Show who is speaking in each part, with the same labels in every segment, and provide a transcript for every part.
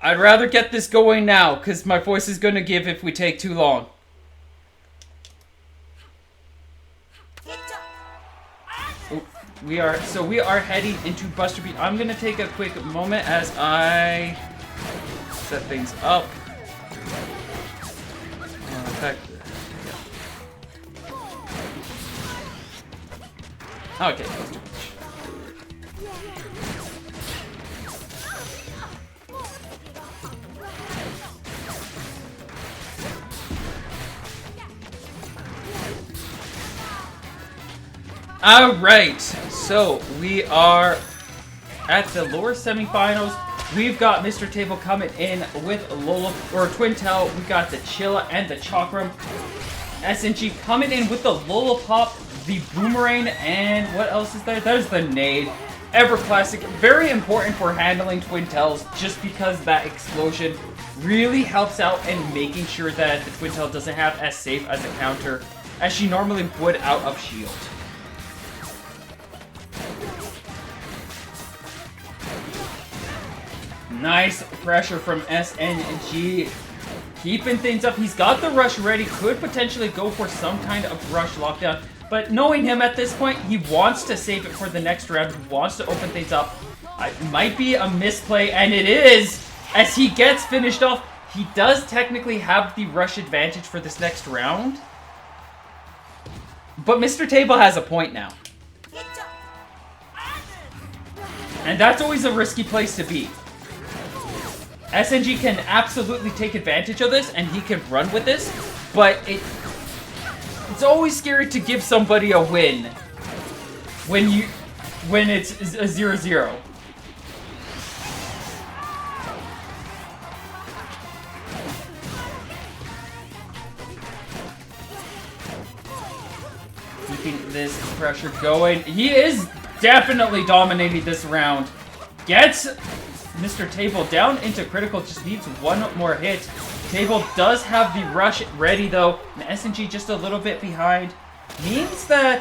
Speaker 1: I'd rather get this going now, because my voice is going to give if we take too long. Oh, we are heading into Buster Beat. I'm going to take a quick moment as I set things up. In fact, okay, let's do it. Alright, so we are at the lower semifinals. We've got MrTable coming in with Lola, or Twintel. We got the Chilla and the Chakram. SNG coming in with the Lollipop, the Boomerang, and what else is there? There's the Nade. Ever Classic, very important for handling Twintels, just because that explosion really helps out in making sure that the Twintel doesn't have as safe as a counter as she normally would out of shield. Nice pressure from SNG. Keeping things up. He's got the rush ready. Could potentially go for some kind of rush lockdown. But knowing him at this point, he wants to save it for the next round. He wants to open things up. It might be a misplay, and it is. As he gets finished off, he does technically have the rush advantage for this next round. But MrTable has a point now. And that's always a risky place to be. SNG can absolutely take advantage of this, and he can run with this, but it's always scary to give somebody a win when it's a 0-0. Keeping this pressure going. He is definitely dominating this round. Gets MrTable down into critical, just needs one more hit. Table does have the rush ready though, and SNG just a little bit behind. Means that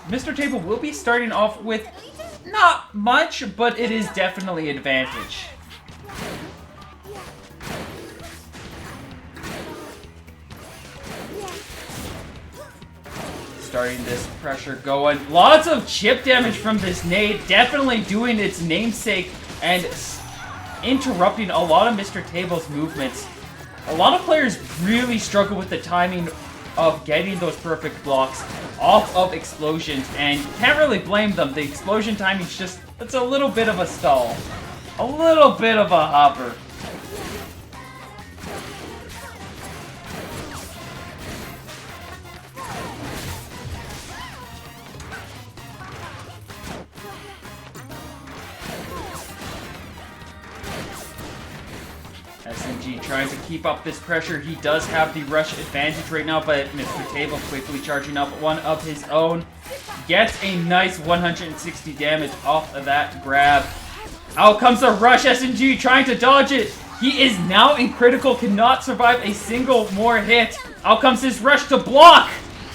Speaker 1: MrTable will be starting off with not much, but it is definitely an advantage. Starting this pressure going. Lots of chip damage from this nade, definitely doing its namesake and interrupting a lot of MrTable's movements. A lot of players really struggle with the timing of getting those perfect blocks off of explosions, and you can't really blame them. The explosion timing's just, it's a little bit of a stall. A little bit of a hopper. SNG trying to keep up this pressure. He does have the rush advantage right now, but MrTable quickly charging up one of his own. Gets a nice 160 damage off of that grab. Out comes the rush. SNG trying to dodge it. He is now in critical, cannot survive a single more hit. Out comes his rush to block.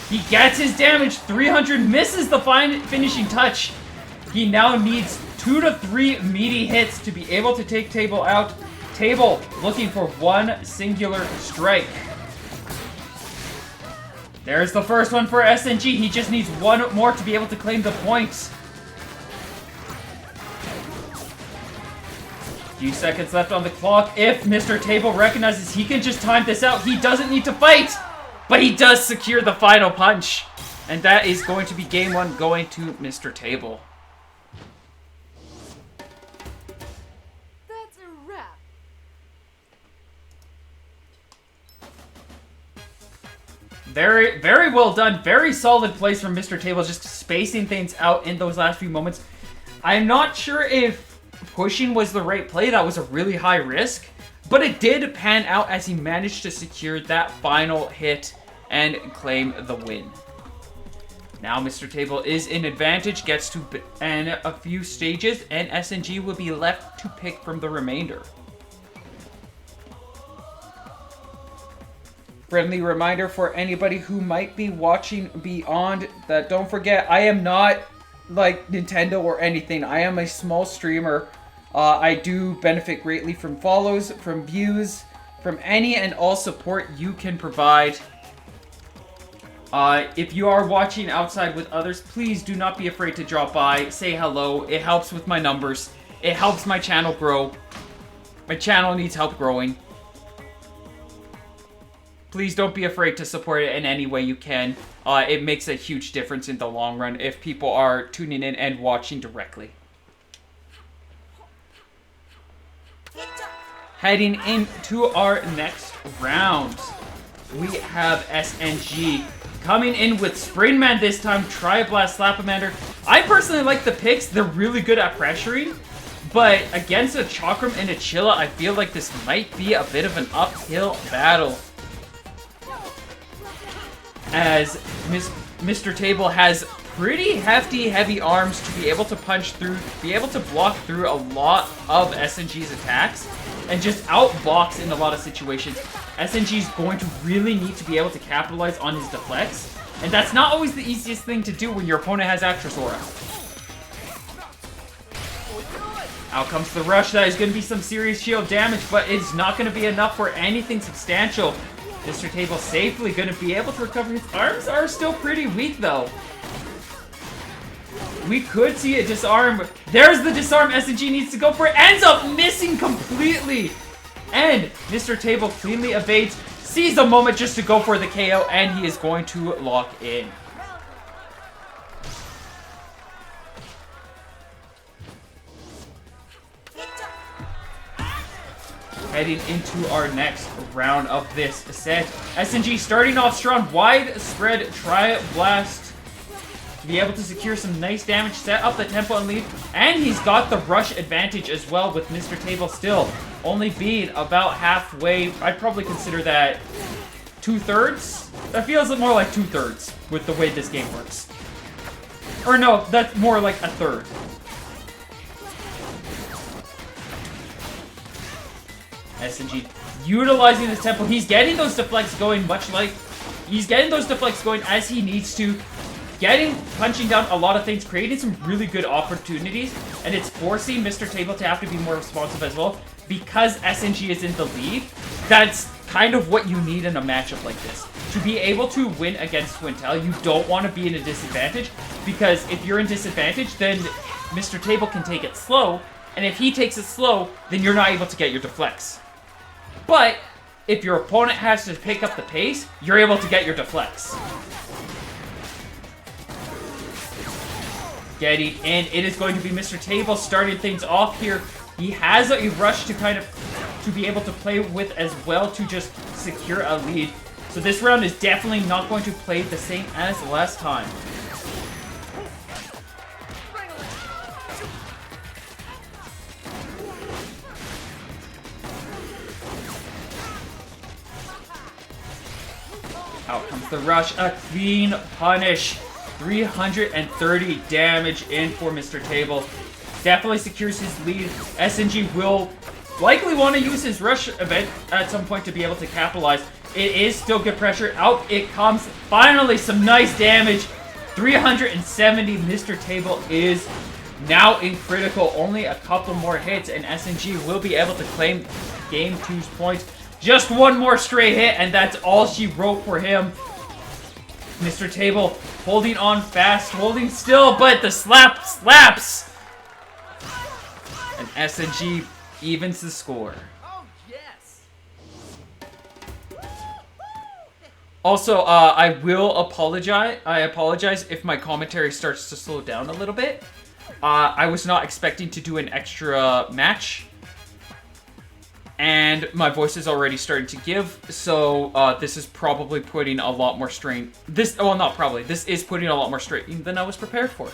Speaker 1: He gets his damage. 300, misses the finishing touch. He now needs 2 to 3 meaty hits to be able to take Table out. Table looking for one singular strike. There's the first one for SNG. He just needs one more to be able to claim the points. Few seconds left on the clock. If MrTable recognizes he can just time this out, he doesn't need to fight. But he does secure the final punch. And that is going to be game 1 going to MrTable. Very, very well done. Very solid plays from MrTable, just spacing things out in those last few moments. I'm not sure if pushing was the right play. That was a really high risk. But it did pan out as he managed to secure that final hit and claim the win. Now MrTable is in advantage, gets to a few stages, and SNG will be left to pick from the remainder. Friendly reminder for anybody who might be watching beyond that, don't forget, I am not like Nintendo or anything. I am a small streamer I do benefit greatly from follows, from views, from any and all support you can provide. If you are watching outside with others, please do not be afraid to drop by, say hello. It helps with my numbers. It helps my channel grow. My channel needs help growing. Please don't be afraid to support it in any way you can. It makes a huge difference in the long run if people are tuning in and watching directly. Heading into our next round, we have SNG coming in with Springman this time, Tri-Blast, Slapamander. I personally like the picks. They're really good at pressuring, but against a Chakram and a Chilla, I feel like this might be a bit of an uphill battle, as MrTable has pretty hefty, heavy arms to be able to punch through, be able to block through a lot of SNG's attacks, and just outbox in a lot of situations. SNG is going to really need to be able to capitalize on his deflects, and that's not always the easiest thing to do when your opponent has Actress Aura. Out comes the rush. That is going to be some serious shield damage, but it's not going to be enough for anything substantial. MrTable safely going to be able to recover. His arms are still pretty weak, though. We could see a disarm. There's the disarm SNG needs to go for. It ends up missing completely. And MrTable cleanly evades, sees a moment just to go for the KO, and he is going to lock in. Heading into our next round of this set. SNG starting off strong, widespread Tri-Blast to be able to secure some nice damage, set up the tempo and lead, and he's got the rush advantage as well, with MrTable still only being about halfway. I'd probably consider that 2/3. That feels more like 2/3 with the way this game works. Or no, that's more like a third. SNG utilizing this tempo. He's getting those deflects going, he's getting those deflects going as he needs to. Punching down a lot of things, creating some really good opportunities, and it's forcing MrTable to have to be more responsive as well, because SNG is in the lead. That's kind of what you need in a matchup like this. To be able to win against Twintel, you don't want to be in a disadvantage, because if you're in disadvantage, then MrTable can take it slow, and if he takes it slow, then you're not able to get your deflects. But if your opponent has to pick up the pace, you're able to get your deflects. Getting in, it is going to be MrTable starting things off here. He has a rush to be able to play with as well, to just secure a lead. So this round is definitely not going to play the same as last time. Out comes the rush, a clean punish. 330 damage in for MrTable. Definitely secures his lead. SNG will likely want to use his rush event at some point to be able to capitalize. It is still good pressure. Out it comes. Finally, some nice damage. 370. MrTable is now in critical. Only a couple more hits, and SNG will be able to claim Game 2's points. Just one more straight hit, and that's all she wrote for him. MrTable holding on fast, holding still, but the slaps! And SNG evens the score.
Speaker 2: Oh, yes.
Speaker 1: Also, I will apologize. I apologize if my commentary starts to slow down a little bit. I was not expecting to do an extra match, and my voice is already starting to give, so this is probably putting a lot more strain. This is putting a lot more strain than I was prepared for.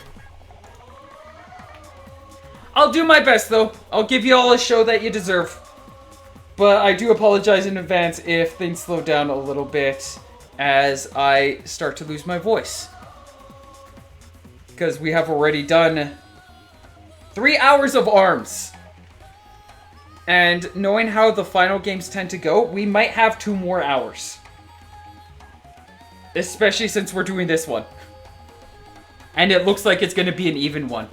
Speaker 1: I'll do my best, though. I'll give you all a show that you deserve. But I do apologize in advance if things slow down a little bit as I start to lose my voice. Because we have already done 3 hours of ARMS. And knowing how the final games tend to go, we might have 2 more hours. Especially since we're doing this one. And it looks like it's going to be an even one.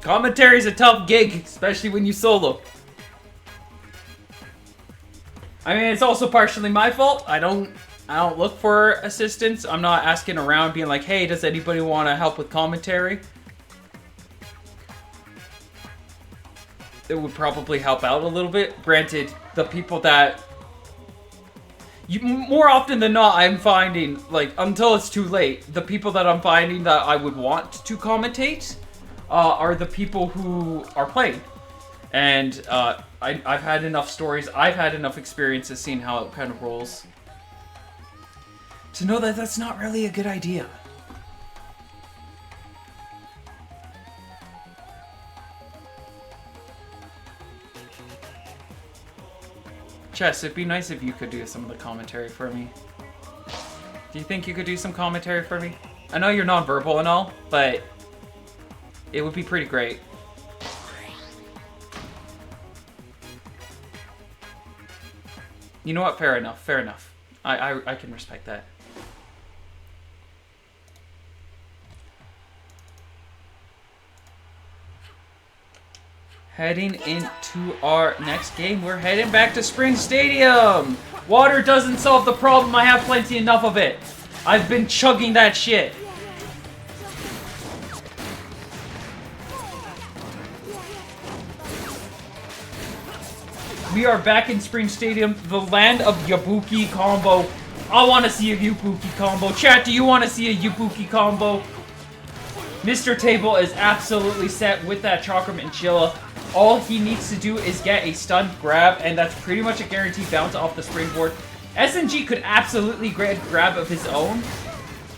Speaker 1: Commentary is a tough gig, especially when you solo. I mean, it's also partially my fault. I don't look for assistance. I'm not asking around being like, hey, does anybody want to help with commentary? It would probably help out a little bit. Granted, the people that... more often than not, I'm finding, like, until it's too late, the people that I'm finding that I would want to commentate are the people who are playing. And I've had enough stories, I've had enough experiences seeing how it kind of rolls to know that that's not really a good idea. Chess, it'd be nice if you could do some of the commentary for me. Do you think you could do some commentary for me? I know you're non-verbal and all, but it would be pretty great. You know what? Fair enough. Fair enough. I can respect that. Heading into our next game, we're heading back to Spring Stadium. Water doesn't solve the problem. I have plenty enough of it. I've been chugging that shit. We are back in Spring Stadium, the land of Yabuki combo. I want to see a Yabuki combo. Chat, do you want to see a Yabuki combo? MrTable is absolutely set with that Chakram and Chilla. All he needs to do is get a stunned grab, and that's pretty much a guaranteed bounce off the springboard. SNG could absolutely get a grab of his own,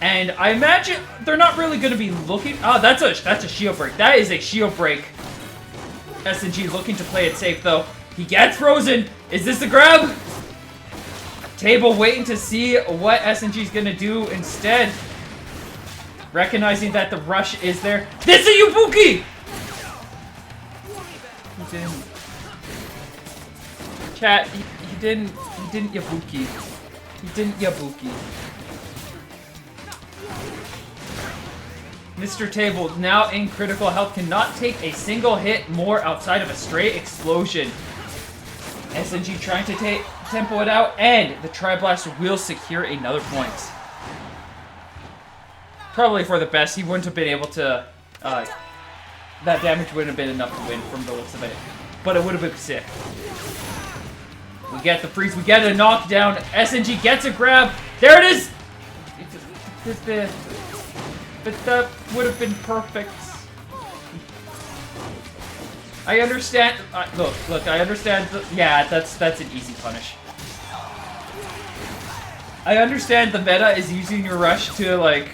Speaker 1: and I imagine they're not really going to be looking... Oh, that's a shield break. That is a shield break. SNG looking to play it safe, though. He gets frozen. Is this the grab? Table waiting to see what SNG is going to do instead. Recognizing that the rush is there. This is a Yabuki! He didn't. Chat, he didn't Yabuki. He didn't Yabuki. MrTable, now in critical health, cannot take a single hit more outside of a straight explosion. SNG trying to tempo it out, and the Tri-Blaster will secure another point. Probably for the best. He wouldn't have been able to... that damage wouldn't have been enough to win from the looks of it. But it would have been sick. We get the freeze. We get a knockdown. SNG gets a grab. There it is! But that would have been perfect. I understand. Look. I understand. Yeah, that's an easy punish. I understand the meta is using your rush to like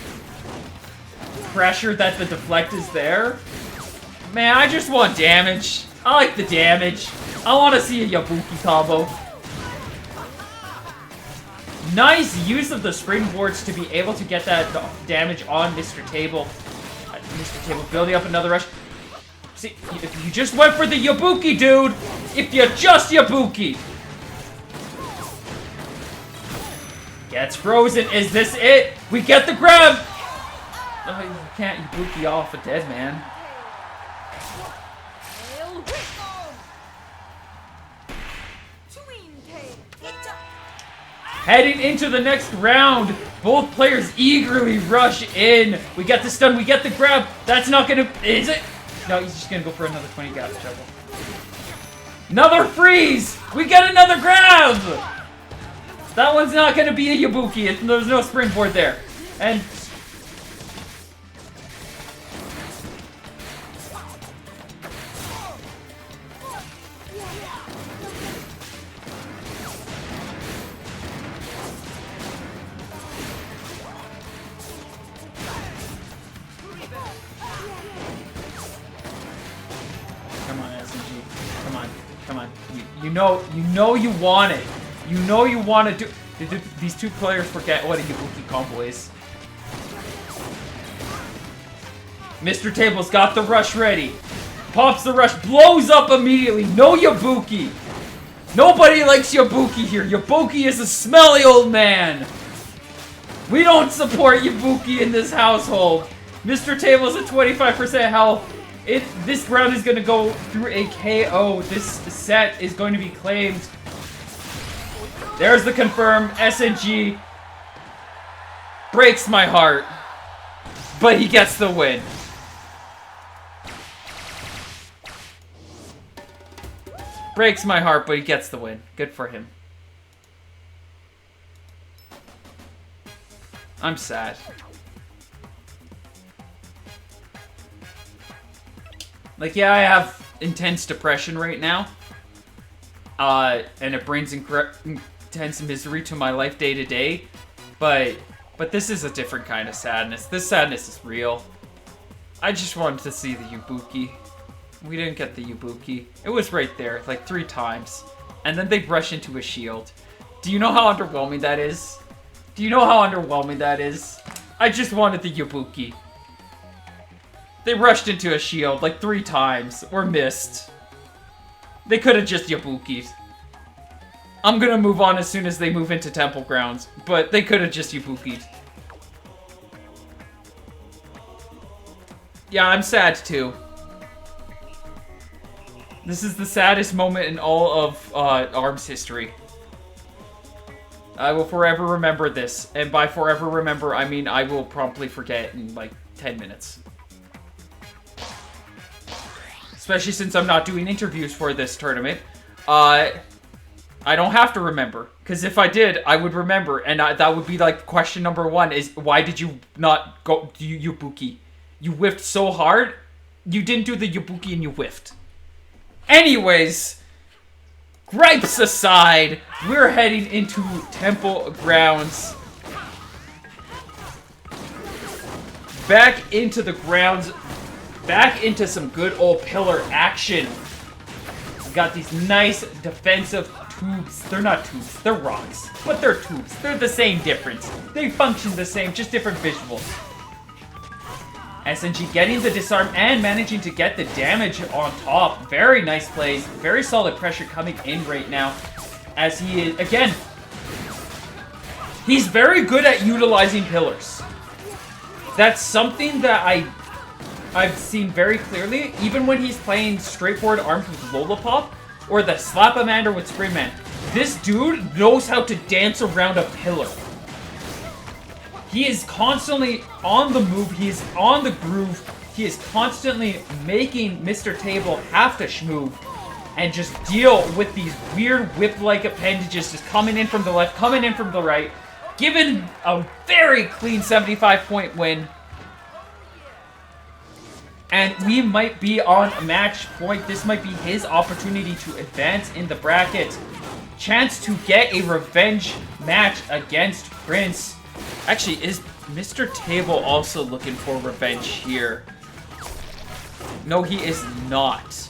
Speaker 1: pressure that the deflect is there. Man, I just want damage. I like the damage. I want to see a Yabuki combo. Nice use of the springboards to be able to get that damage on MrTable. MrTable building up another rush. See, if you just went for the Yabuki, dude! If you just Yabuki! Gets frozen. Is this it? We get the grab! Oh, you can't Yabuki off a dead man. Heading into the next round, both players eagerly rush in. We get the stun, we get the grab. That's not gonna... Is it? No, he's just gonna go for another 20 gap trouble. Another freeze! We get another grab! That one's not gonna be a Yabuki. There's no springboard there. And... You know you want it. You know you want to do... These two players forget what a Yabuki combo is. MrTable's got the rush ready. Pops the rush, blows up immediately. No Yabuki. Nobody likes Yabuki here. Yabuki is a smelly old man. We don't support Yabuki in this household. MrTable's at 25% health. This round is going to go through a KO. This set is going to be claimed. There's the confirm. SNG breaks my heart, but he gets the win. Breaks my heart, but he gets the win. Good for him. I'm sad. Like, yeah, I have intense depression right now. And it brings intense misery to my life day to day. But this is a different kind of sadness. This sadness is real. I just wanted to see the Ibuki. We didn't get the Ibuki. It was right there, like 3 times. And then they rush into a shield. Do you know how underwhelming that is? Do you know how underwhelming that is? I just wanted the Ibuki. They rushed into a shield like 3 times, or missed. They could have just Ibuki'd. I'm gonna move on as soon as they move into Temple Grounds, but they could have just Ibuki'd. Yeah, I'm sad too. This is the saddest moment in all of ARM's history. I will forever remember this. And by forever remember, I mean I will promptly forget in like 10 minutes. Especially since I'm not doing interviews for this tournament. I don't have to remember. Because if I did, I would remember. And that would be like question number 1 is, why did you not go do Ibuki? You whiffed so hard, you didn't do the Ibuki and you whiffed. Anyways, gripes aside, we're heading into Temple Grounds. Back into the grounds. Back into some good old pillar action. We've got these nice defensive tubes. They're not tubes, they're rocks. But they're tubes. They're the same difference. They function the same, just different visuals. SNG getting the disarm and managing to get the damage on top. Very nice plays. Very solid pressure coming in right now. As he is, again, he's very good at utilizing pillars. That's something that I've seen very clearly, even when he's playing straightforward arms with Lollapop, or the Slap-A-Mander with Springman. This dude knows how to dance around a pillar. He is constantly on the move, he is on the groove, he is constantly making MrTable have to schmoove and just deal with these weird whip-like appendages just coming in from the left, coming in from the right, giving a very clean 75-point win. And we might be on a match point. This might be his opportunity to advance in the bracket. Chance to get a revenge match against Prince. Actually, is MrTable also looking for revenge here? No, he is not.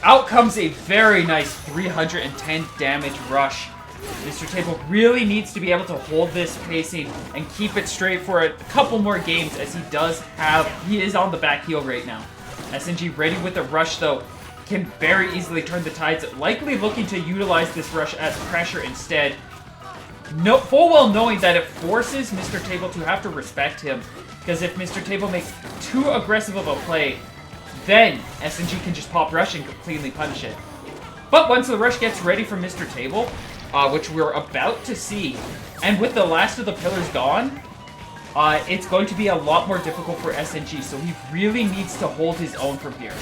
Speaker 1: Out comes a very nice 310 damage rush. MrTable really needs to be able to hold this pacing and keep it straight for a couple more games, as he is on the back heel right now. SNG ready with the rush though, can very easily turn the tides, likely looking to utilize this rush as pressure instead. Full well knowing that it forces MrTable to have to respect him, because if MrTable makes too aggressive of a play, then SNG can just pop rush and completely punish it. But once the rush gets ready for MrTable, which we're about to see, and with the last of the pillars gone, it's going to be a lot more difficult for SNG, so he really needs to hold his own from here.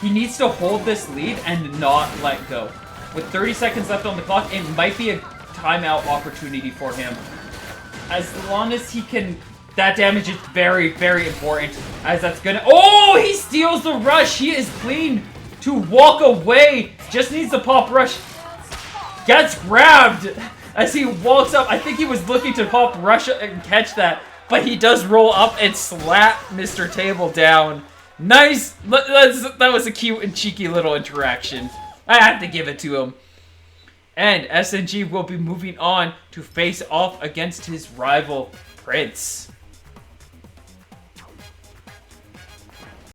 Speaker 1: He needs to hold this lead and not let go. With 30 seconds left on the clock, it might be a timeout opportunity for him. As long as he can... That damage is very, very important, as that's gonna... Oh, he steals the rush! He is clean to walk away! Just needs to pop rush. Gets grabbed as he walks up. I think he was looking to pop rush and catch that, but he does roll up and slap MrTable down. Nice! That was a cute and cheeky little interaction. I have to give it to him. And SNG will be moving on to face off against his rival, Prince.